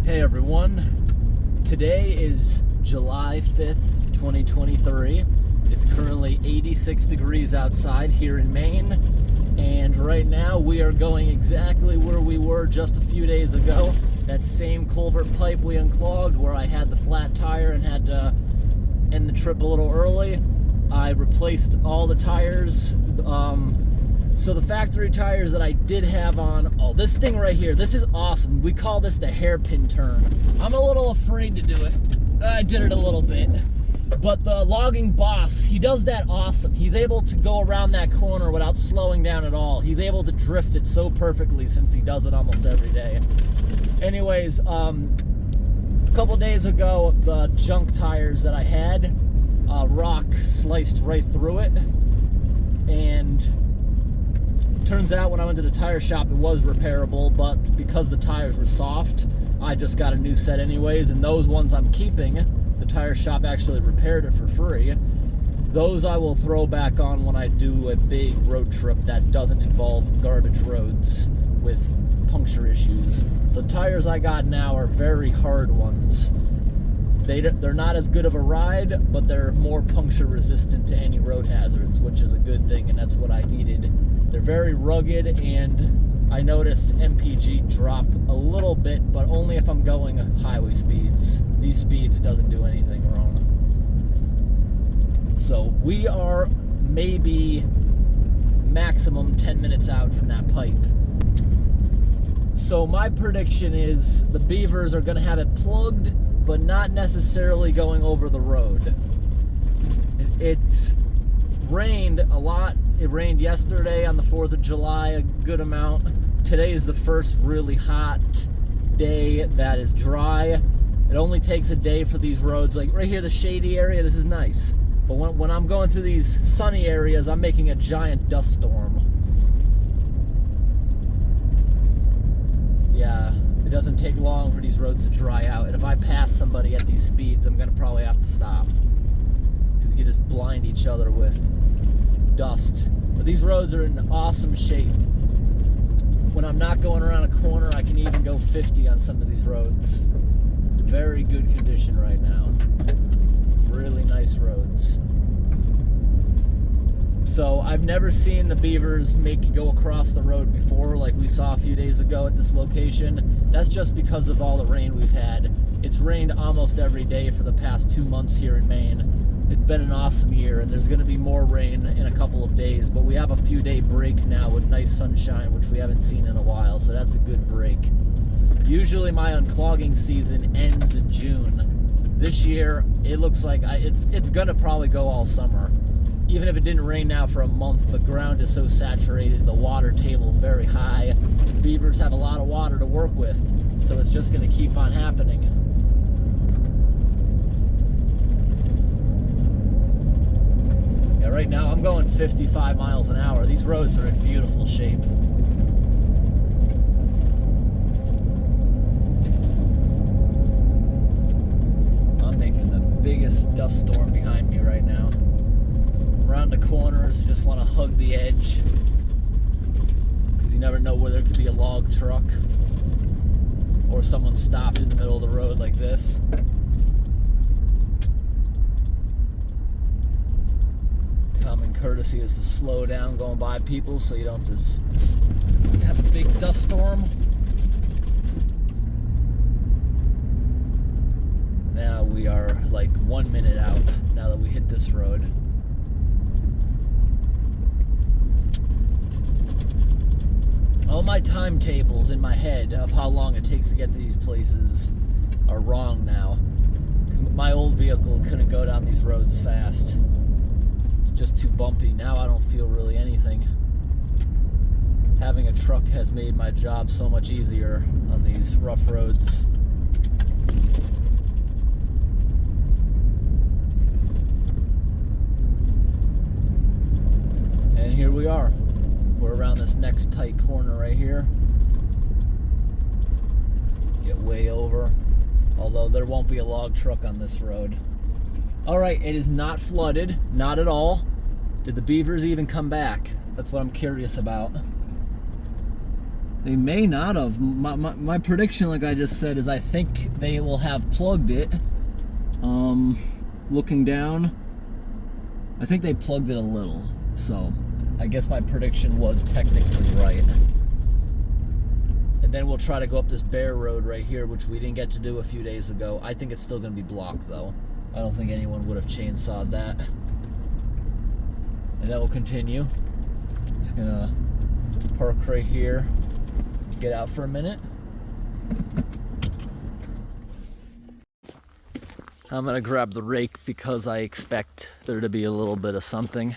Hey everyone, today is July 5th, 2023. It's currently 86 degrees outside here in Maine, and right now we are going exactly where we were just a few days ago. That same culvert pipe we unclogged where I had the flat tire and had to end the trip a little early. I replaced all the tires. So the factory tires that I did have on, this thing right here, this is awesome. We call this the hairpin turn. I'm a little afraid to do it. I did it a little bit. But the logging boss, he does that awesome. He's able to go around that corner without slowing down at all. He's able to drift it so perfectly since he does it almost every day. Anyways, a couple days ago, the junk tires that I had, rock sliced right through it. And turns out when I went to the tire shop, it was repairable, but because the tires were soft, I just got a new set anyways, and those ones I'm keeping. The tire shop actually repaired it for free. Those I will throw back on when I do a big road trip that doesn't involve garbage roads with puncture issues. So tires I got now are very hard ones. They're not as good of a ride, but they're more puncture resistant to any road hazards, which is a good thing, and that's what I needed. They're very rugged, and I noticed MPG drop a little bit, but only if I'm going highway speeds. These speeds, it doesn't do anything wrong. So we are maybe maximum 10 minutes out from that pipe. So my prediction is the beavers are going to have it plugged, but not necessarily going over the road. It's rained a lot. It rained yesterday on the 4th of July, a good amount. Today is the first really hot day that is dry. It only takes a day for these roads. Like right here, the shady area, this is nice. But when I'm going through these sunny areas, I'm making a giant dust storm. Yeah, it doesn't take long for these roads to dry out. And if I pass somebody at these speeds, I'm gonna probably have to stop, because you just blind each other with dust. But these roads are in awesome shape. When I'm not going around a corner, I can even go 50 on some of these roads. Very good condition right now. Really nice roads. So I've never seen the beavers make you go across the road before, like we saw a few days ago at this location. That's just because of all the rain we've had. It's rained almost every day for the past 2 months here in Maine. It's been an awesome year, and there's going to be more rain in a couple of days, but we have a few day break now with nice sunshine, which we haven't seen in a while, so that's a good break. Usually my unclogging season ends in June. This year, it looks like it's going to probably go all summer. Even if it didn't rain now for a month, the ground is so saturated, the water table is very high. Beavers have a lot of water to work with, so it's just going to keep on happening. Yeah, right now I'm going 55 miles an hour. These roads are in beautiful shape. I'm making the biggest dust storm behind me right now. Around the corners, just want to hug the edge, because you never know where there could be a log truck or someone stopped in the middle of the road like this. Common courtesy is to slow down going by people so you don't just have a big dust storm. Now we are like 1 minute out now that we hit this road. All my timetables in my head of how long it takes to get to these places are wrong now, because my old vehicle couldn't go down these roads fast. It's just too bumpy. Now I don't feel really anything. Having a truck has made my job so much easier on these rough roads. And here we are. We're around this next tight corner right here. Get way over. Although there won't be a log truck on this road. Alright, it is not flooded. Not at all. Did the beavers even come back? That's what I'm curious about. They may not have. My prediction, like I just said, is I think they will have plugged it. Looking down, I think they plugged it a little. So I guess my prediction was technically right. And then we'll try to go up this bare road right here, which we didn't get to do a few days ago. I think it's still going to be blocked, though. I don't think anyone would have chainsawed that. And then we'll continue. Just going to park right here, get out for a minute. I'm going to grab the rake because I expect there to be a little bit of something.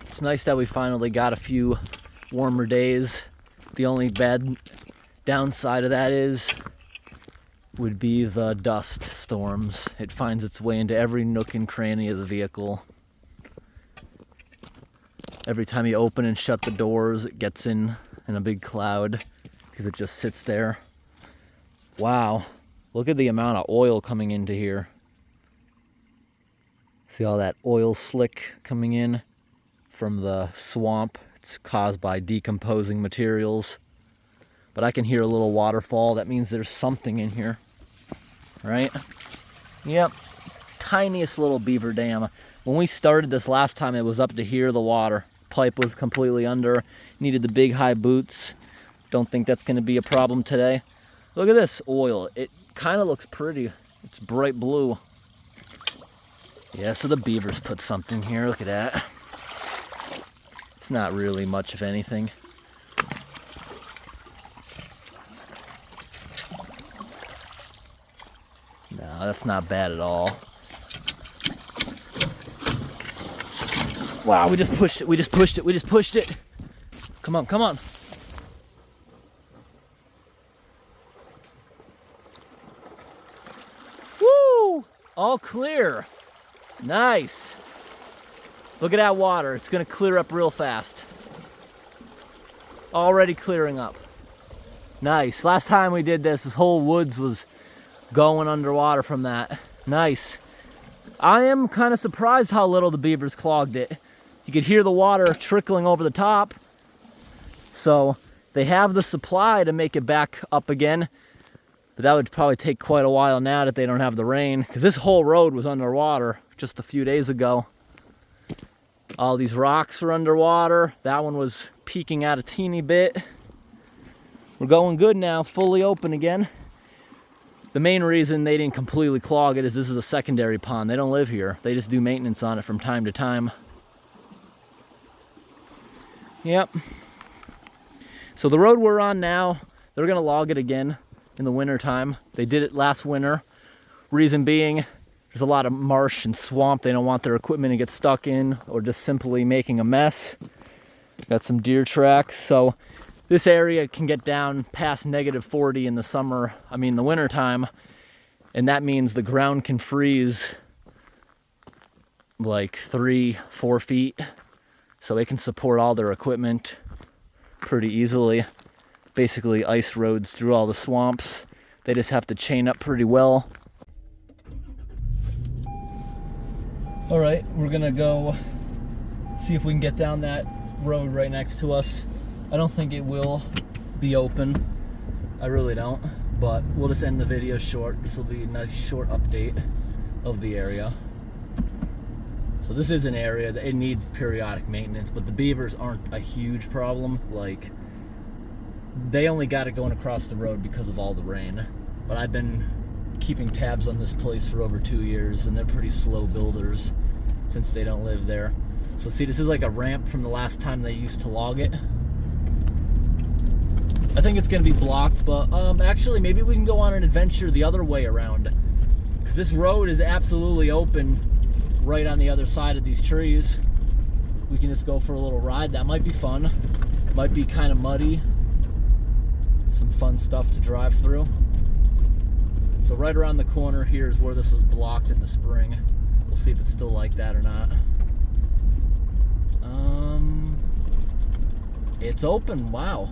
It's nice that we finally got a few warmer days. The only bad downside of that would be the dust storms. It finds its way into every nook and cranny of the vehicle. Every time you open and shut the doors, it gets in a big cloud because it just sits there. Wow, look at the amount of oil coming into here. See all that oil slick coming in from the swamp? It's caused by decomposing materials. But I can hear a little waterfall. That means there's something in here, right? Yep, tiniest little beaver dam. When we started this last time, it was up to here, the water. Pipe was completely under, needed the big high boots. Don't think that's gonna be a problem today. Look at this oil. It kind of looks pretty. It's bright blue. Yeah, so the beavers put something here. Look at that. It's not really much of anything. No, that's not bad at all. Wow, we just pushed it. We just pushed it. We just pushed it. Come on, come on. Woo! All clear. Nice. Look at that water. It's going to clear up real fast. Already clearing up. Nice. Last time we did this whole woods was going underwater from that. Nice. I am kind of surprised how little the beavers clogged it. You could hear the water trickling over the top. So they have the supply to make it back up again. But that would probably take quite a while now that they don't have the rain, because this whole road was underwater just a few days ago. All these rocks are underwater. That one was peeking out a teeny bit. We're going good now, fully open again. The main reason they didn't completely clog it is this is a secondary pond. They don't live here. They just do maintenance on it from time to time. Yep. So the road we're on now, they're gonna log it again in the winter time. They did it last winter. Reason being, there's a lot of marsh and swamp they don't want their equipment to get stuck in, or just simply making a mess. Got some deer tracks. So this area can get down past -40 in the summer, the winter time. And that means the ground can freeze like 3-4 feet. So they can support all their equipment pretty easily. Basically ice roads through all the swamps. They just have to chain up pretty well. All right, we're gonna go see if we can get down that road right next to us. I don't think it will be open. I really don't, but we'll just end the video short. This will be a nice short update of the area. So this is an area that it needs periodic maintenance, but the beavers aren't a huge problem. Like, they only got it going across the road because of all the rain. But I've been keeping tabs on this place for over 2 years, and they're pretty slow builders since they don't live there. So see, this is like a ramp from the last time they used to log it. I think it's gonna be blocked, but actually maybe we can go on an adventure the other way around, because this road is absolutely open right on the other side of these trees. We can just go for a little ride. That might be fun. Might be kind of muddy. Some fun stuff to drive through. So right around the corner here is where this was blocked in the spring. We'll see if it's still like that or not. It's open. Wow.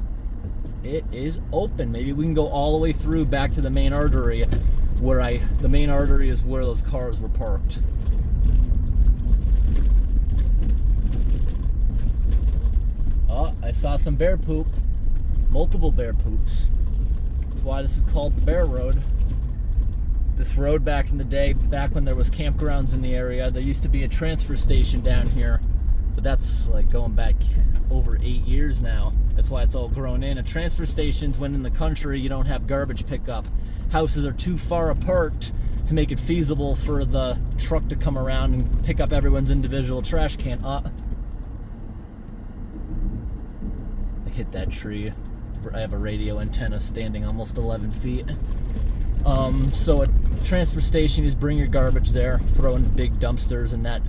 It is open. Maybe we can go all the way through back to the main artery, where the main artery is where those cars were parked. saw some bear poop, multiple bear poops. That's why this is called the Bear Road. This road back in the day, back when there was campgrounds in the area, there used to be a transfer station down here, but that's like going back over 8 years now. That's why it's all grown in. A transfer station's when in the country you don't have garbage pickup. Houses are too far apart to make it feasible for the truck to come around and pick up everyone's individual trash can. I hit that tree. I have a radio antenna standing almost 11 feet. So a transfer station is bring your garbage there, throw in big dumpsters, and that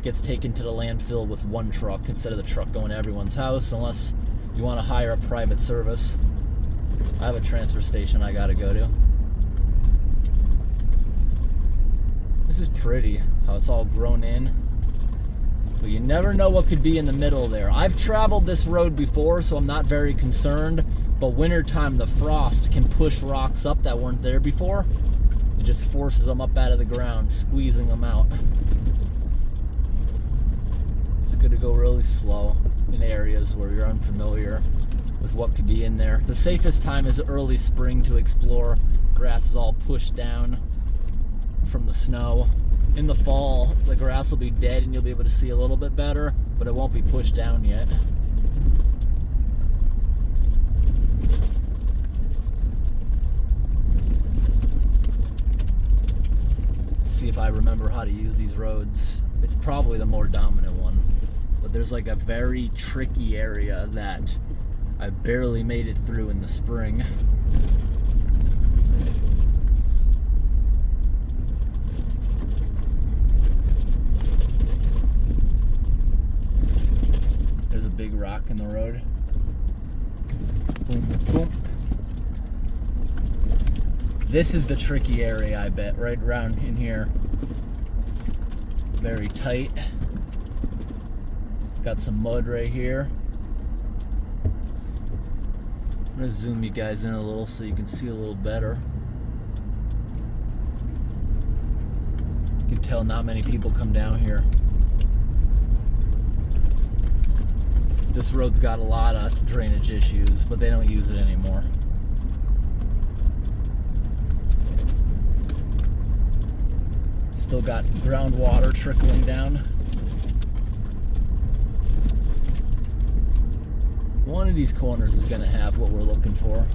gets taken to the landfill with one truck instead of the truck going to everyone's house, unless you want to hire a private service. I have a transfer station I gotta go to. This is pretty, how it's all grown in. But you never know what could be in the middle there. I've traveled this road before, so I'm not very concerned. But wintertime, the frost can push rocks up that weren't there before. It just forces them up out of the ground, squeezing them out. It's good to go really slow in areas where you're unfamiliar with what could be in there. The safest time is early spring to explore. Grass is all pushed down from the snow. In the fall, the grass will be dead and you'll be able to see a little bit better, but it won't be pushed down yet. See if I remember how to use these roads. It's probably the more dominant one, but there's like a very tricky area that I barely made it through in the spring. There's a big rock in the road. Boom, boom. This is the tricky area, I bet, right around in here. Very tight. Got some mud right here. I'm gonna zoom you guys in a little so you can see a little better. You can tell not many people come down here. This road's got a lot of drainage issues, but they don't use it anymore. Still got groundwater trickling down. One of these corners is going to have what we're looking for.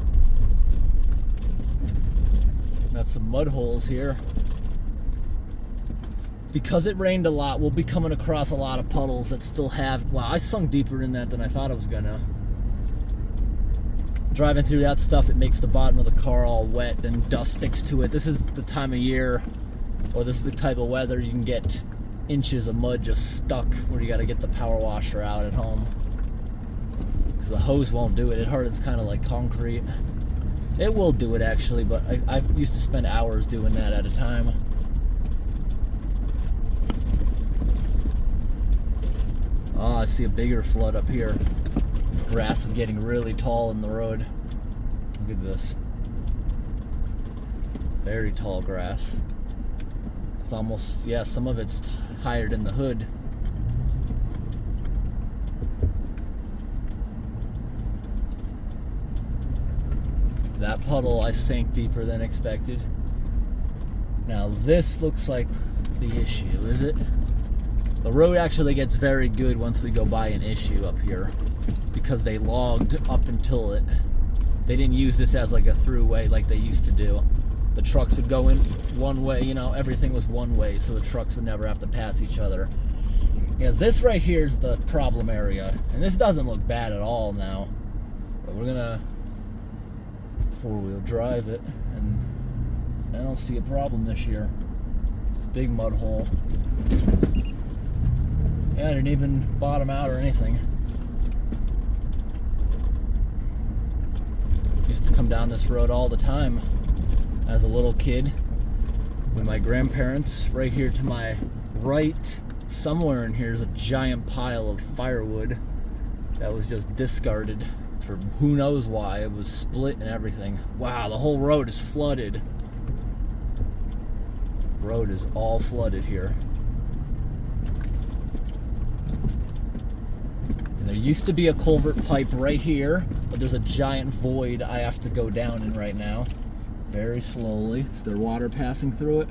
Got some mud holes here. Because it rained a lot, we'll be coming across a lot of puddles that still have... Wow, I sunk deeper in that than I thought I was going to. Driving through that stuff, it makes the bottom of the car all wet and dust sticks to it. This is the time of year, or this is the type of weather you can get inches of mud just stuck where you got to get the power washer out at home. Because the hose won't do it. It hardens kind of like concrete. It will do it actually, but I used to spend hours doing that at a time. Oh, I see a bigger flood up here. Grass is getting really tall in the road. Look at this. Very tall grass. It's almost, yeah, some of it's higher than the hood. That puddle I sank deeper than expected. Now this looks like the issue, is it? The road actually gets very good once we go by an issue up here, because they logged up until it. They didn't use this as like a throughway like they used to do. The trucks would go in one way, you know, everything was one way, so the trucks would never have to pass each other. Yeah, this right here is the problem area, and this doesn't look bad at all now. But we're gonna four-wheel drive it, and I don't see a problem this year. Big mud hole. Yeah, I didn't even bottom out or anything. Used to come down this road all the time as a little kid with my grandparents. Right here to my right, somewhere in here is a giant pile of firewood that was just discarded for who knows why. It was split and everything. Wow, the whole road is flooded. Road is all flooded here. And There used to be a culvert pipe right here, but there's a giant void I have to go down in right now. Very slowly. Is there water passing through it?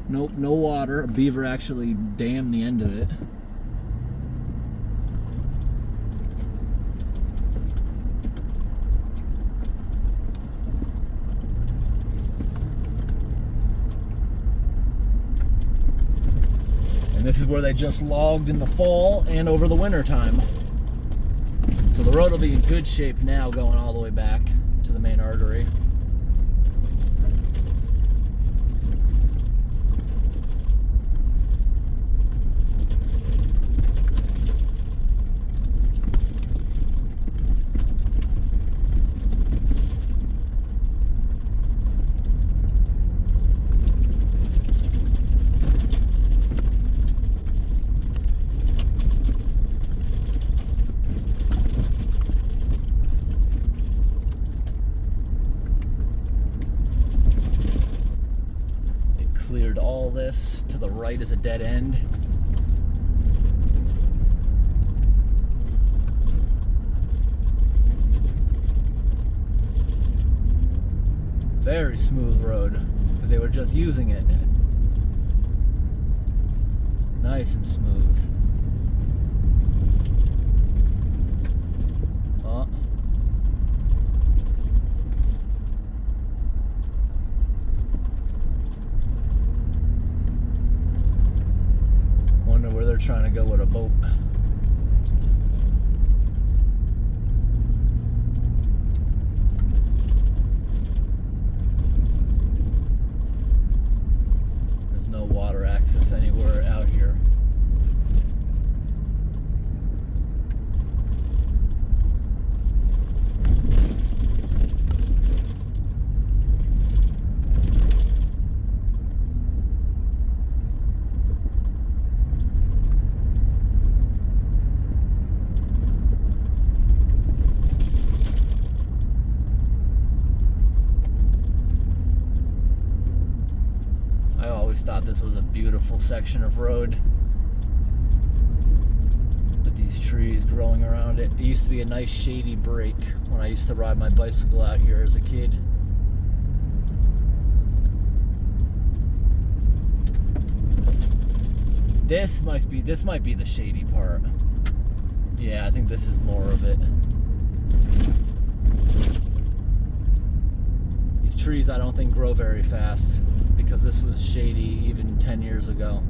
Nope, no water. A beaver actually dammed the end of it. And this is where they just logged in the fall and over the winter time. So the road will be in good shape now going all the way back to the main artery. Cleared all this. To the right is a dead end. Very smooth road because they were just using it. Nice and smooth. Wonder where they're trying to go with a boat. There's no water access anywhere out here. I always thought this was a beautiful section of road. With these trees growing around it. It used to be a nice shady break when I used to ride my bicycle out here as a kid. This might be the shady part. Yeah, I think this is more of it. These trees I don't think grow very fast, because this was shady even 10 years ago.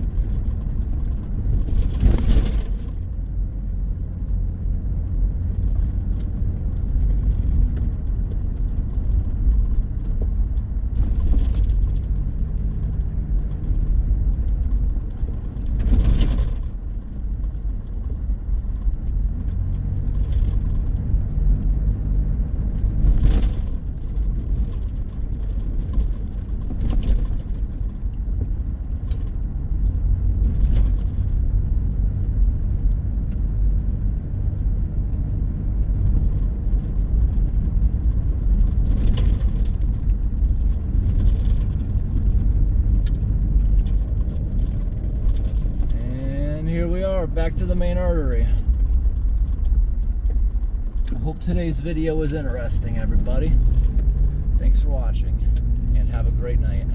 Here we are, back to the main artery. I hope today's video was interesting, everybody. Thanks for watching, and have a great night.